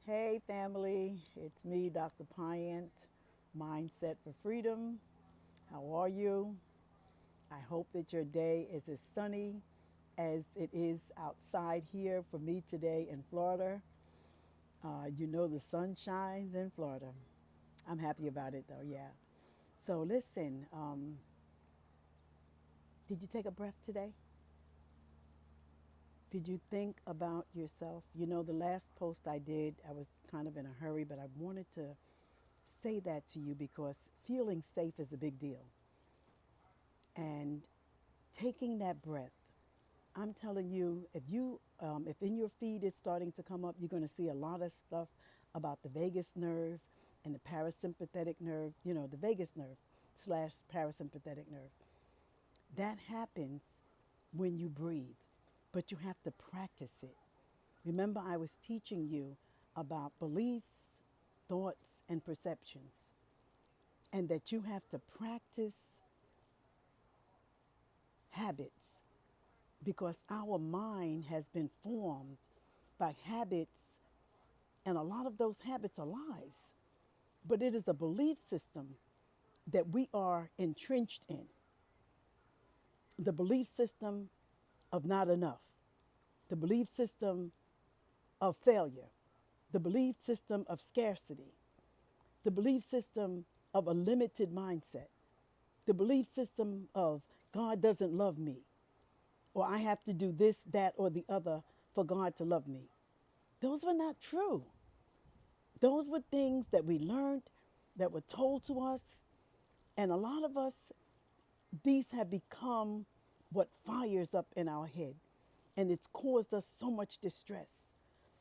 Hey, family, it's me, Dr. Pyant, Mindset for Freedom. How are you? I hope that your day is as sunny as it is outside here for me today in Florida. The sun shines in Florida. I'm happy about it though, yeah. So, listen, did you take a breath today? Did you think about yourself? The last post I did, I was kind of in a hurry, but I wanted to say that to you because feeling safe is a big deal. And taking that breath, I'm telling you, if in your feed it's starting to come up, you're going to see a lot of stuff about the vagus nerve and the parasympathetic nerve, the vagus nerve slash parasympathetic nerve. That happens when you breathe, but you have to practice it. Remember, I was teaching you about beliefs, thoughts, and perceptions, and that you have to practice habits because our mind has been formed by habits, and a lot of those habits are lies. But it is a belief system that we are entrenched in, the belief system of not enough, the belief system of failure, the belief system of scarcity, the belief system of a limited mindset, the belief system of God doesn't love me, or I have to do this, that, or the other for God to love me. Those were not true. Those were things that we learned, that were told to us. And a lot of us, these have become what fires up in our head. And it's caused us so much distress,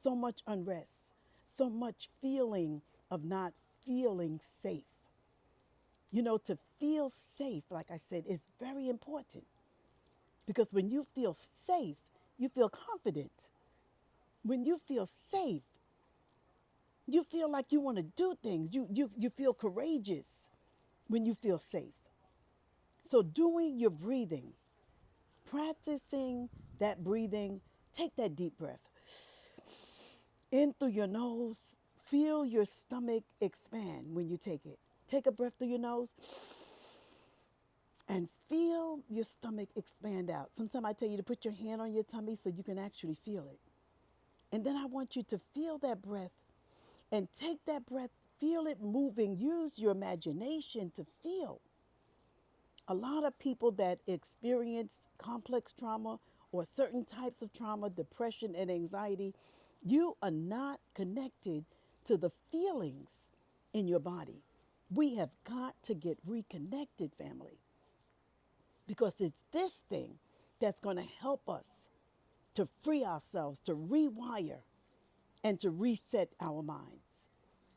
so much unrest, so much feeling of not feeling safe. To feel safe, like I said, is very important because when you feel safe, you feel confident. When you feel safe, you feel like you want to do things. You feel courageous when you feel safe. So doing your breathing, practicing that breathing, take that deep breath. In through your nose, feel your stomach expand when you take it. Take a breath through your nose and feel your stomach expand out. Sometimes I tell you to put your hand on your tummy so you can actually feel it. And then I want you to feel that breath and take that breath, feel it moving. Use your imagination to feel. A lot of people that experience complex trauma or certain types of trauma, depression and anxiety, you are not connected to the feelings in your body. We have got to get reconnected, family, because it's this thing that's going to help us to free ourselves, to rewire, and to reset our minds,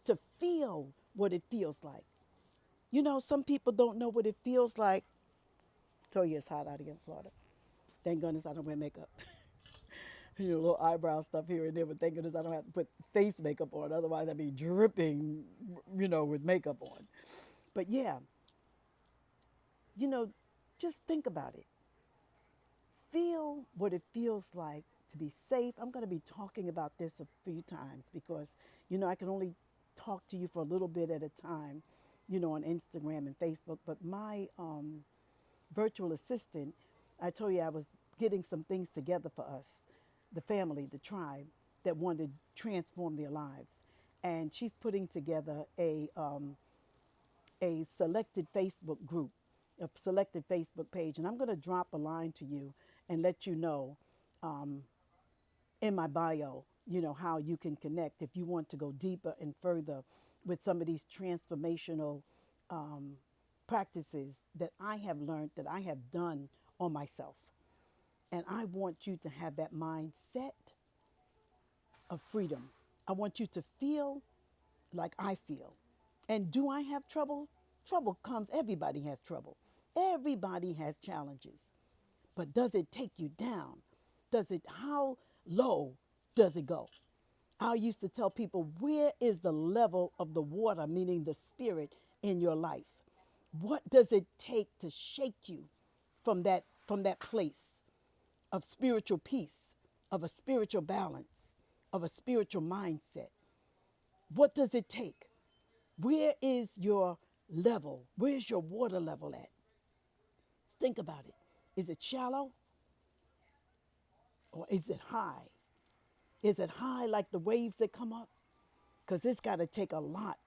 to feel what it feels like. Some people don't know what it feels like. Told you it's hot out here in Florida. Thank goodness I don't wear makeup. Little eyebrow stuff here and there, but thank goodness I don't have to put face makeup on. Otherwise, I'd be dripping, with makeup on. But yeah, you know, just think about it. Feel what it feels like to be safe. I'm going to be talking about this a few times because, I can only talk to you for a little bit at a time, on Instagram and Facebook. But my virtual assistant, I told you I was getting some things together for us, the family, the tribe that wanted to transform their lives. And she's putting together a selected Facebook group, a selected Facebook page. And I'm going to drop a line to you and let you know in my bio, how you can connect if you want to go deeper and further with some of these transformational practices that I have learned, that I have done on myself. And I want you to have that mindset of freedom. I want you to feel like I feel. And do I have trouble? Trouble comes, everybody has trouble. Everybody has challenges. But does it take you down? How low does it go? I used to tell people, where is the level of the water, meaning the spirit in your life? What does it take to shake you from that place of spiritual peace, of a spiritual balance, of a spiritual mindset? What does it take? Where is your level? Where's your water level at? Think about it. Is it shallow or is it high? Is it high like the waves that come up? Because it's got to take a lot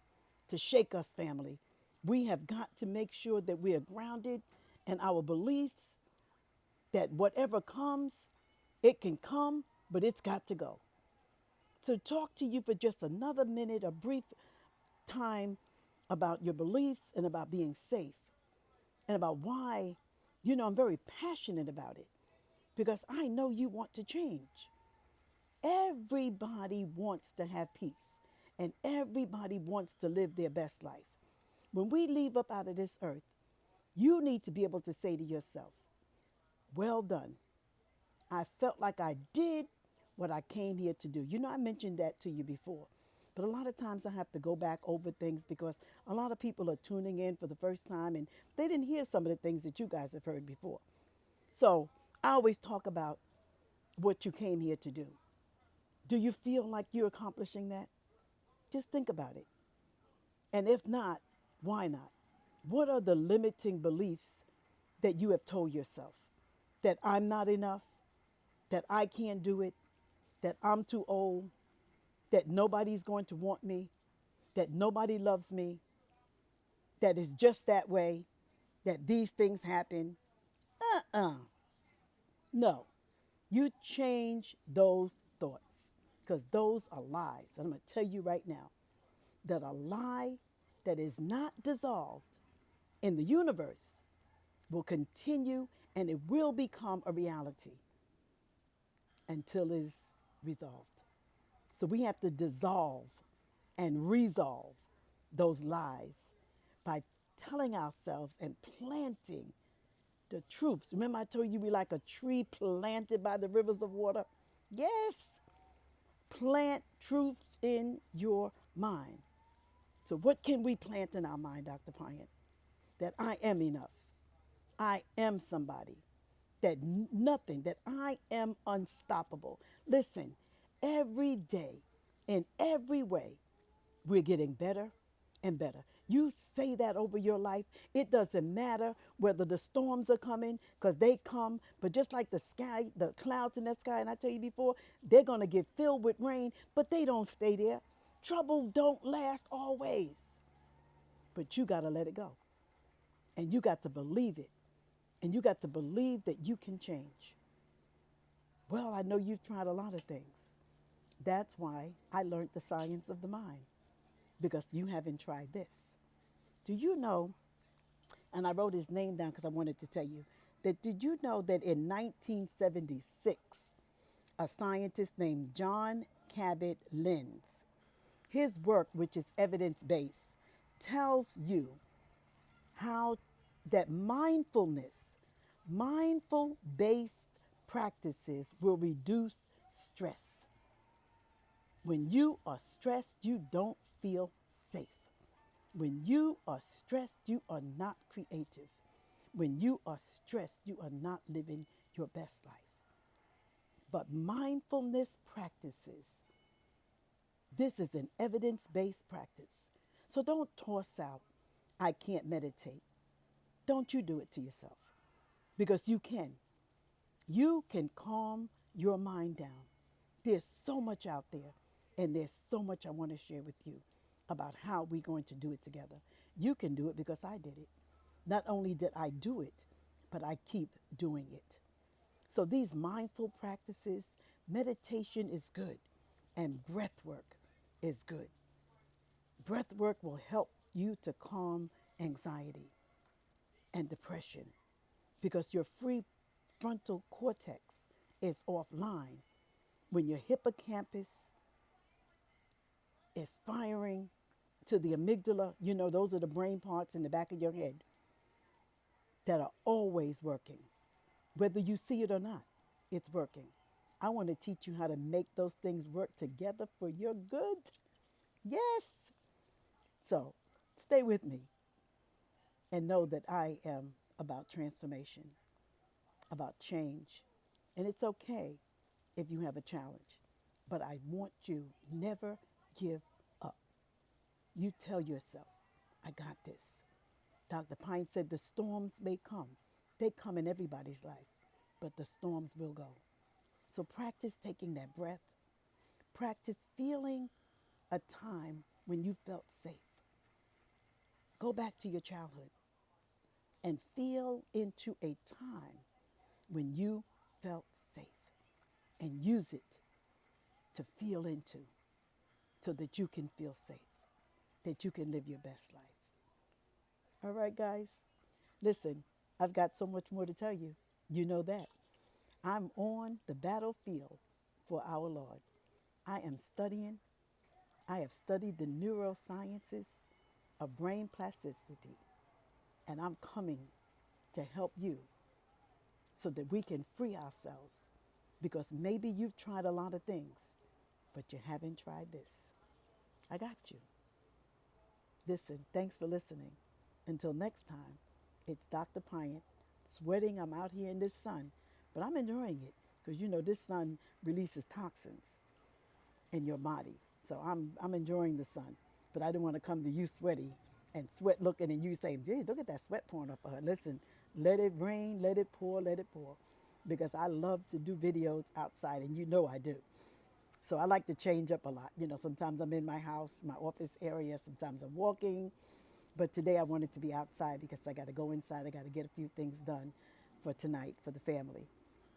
to shake us, family. We have got to make sure that we are grounded in our beliefs that whatever comes, it can come, but it's got to go. To talk to you for just another minute, a brief time about your beliefs and about being safe and about why, I'm very passionate about it because I know you want to change. Everybody wants to have peace and everybody wants to live their best life. When we leave up out of this earth, you need to be able to say to yourself, well done. I felt like I did what I came here to do. I mentioned that to you before. But a lot of times I have to go back over things because a lot of people are tuning in for the first time and they didn't hear some of the things that you guys have heard before. So I always talk about what you came here to do. Do you feel like you're accomplishing that? Just think about it. And if not, why not? What are the limiting beliefs that you have told yourself? That I'm not enough, that I can't do it, that I'm too old, that nobody's going to want me, that nobody loves me, that it's just that way, that these things happen. Uh-uh. No. You change those thoughts because those are lies. And I'm going to tell you right now that a lie that is not dissolved in the universe will continue and it will become a reality until it's resolved. So we have to dissolve and resolve those lies by telling ourselves and planting the truths. Remember, I told you we like a tree planted by the rivers of water? Yes. Plant truths in your mind. So, what can we plant in our mind, Dr. Bryant? That I am enough. I am somebody. That nothing, that I am unstoppable. Listen, every day, in every way, we're getting better and better. You say that over your life. It doesn't matter whether the storms are coming, because they come, but just like the sky, the clouds in the sky, and I tell you before, they're going to get filled with rain, but they don't stay there. Trouble don't last always, but you got to let it go. And you got to believe it. And you got to believe that you can change. Well, I know you've tried a lot of things. That's why I learned the science of the mind, because you haven't tried this. Do you know, and I wrote his name down because I wanted to tell you, that did you know that in 1976, a scientist named John Cabot-Lenz, his work, which is evidence-based, tells you how that mindful-based practices will reduce stress. When you are stressed, you don't feel safe. When you are stressed, you are not creative. When you are stressed, you are not living your best life. But mindfulness practices, this is an evidence-based practice. So don't toss out, I can't meditate. Don't you do it to yourself, because you can. You can calm your mind down. There's so much out there, and there's so much I want to share with you about how we're going to do it together. You can do it because I did it. Not only did I do it, but I keep doing it. So these mindful practices, meditation is good, and breath work is good. Breath work will help you to calm anxiety and depression because your prefrontal cortex is offline when your hippocampus is firing to the amygdala. Those are the brain parts in the back of your head that are always working. Whether you see it or not, it's working. I want to teach you how to make those things work together for your good. Yes. So stay with me and know that I am about transformation, about change. And it's okay if you have a challenge, but I want you never give up. You tell yourself, I got this. Dr. Pine said the storms may come. They come in everybody's life, but the storms will go. So practice taking that breath. Practice feeling a time when you felt safe. Go back to your childhood and feel into a time when you felt safe and use it to feel into so that you can feel safe, that you can live your best life. All right, guys. Listen, I've got so much more to tell you. You know that. I'm on the battlefield for our Lord. I am studying. I have studied the neurosciences of brain plasticity, and I'm coming to help you so that we can free ourselves. Because maybe you've tried a lot of things, but you haven't tried this. I got you. Listen, thanks for listening. Until next time, it's Dr. Pyant. Sweating, I'm out here in this sun, but I'm enjoying it because you know this sun releases toxins in your body. So I'm enjoying the sun, but I didn't want to come to you sweaty and sweat looking and you saying, geez, look at that sweat pouring off of her. Listen, let it rain, let it pour, because I love to do videos outside and you know I do. So I like to change up a lot. You know, sometimes I'm in my house, my office area, sometimes I'm walking, but today I wanted to be outside because I got to go inside. I got to get a few things done for tonight for the family.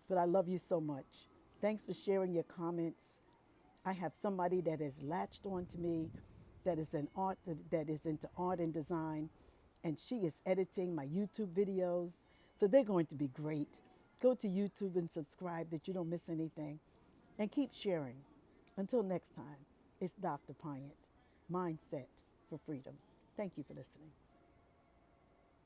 But I love you so much. Thanks for sharing your comments. I have somebody that has latched on to me that is an art that is into art and design, and she is editing my YouTube videos. So they're going to be great. Go to YouTube and subscribe that you don't miss anything. And keep sharing. Until next time, it's Dr. Pyant, Mindset for Freedom. Thank you for listening.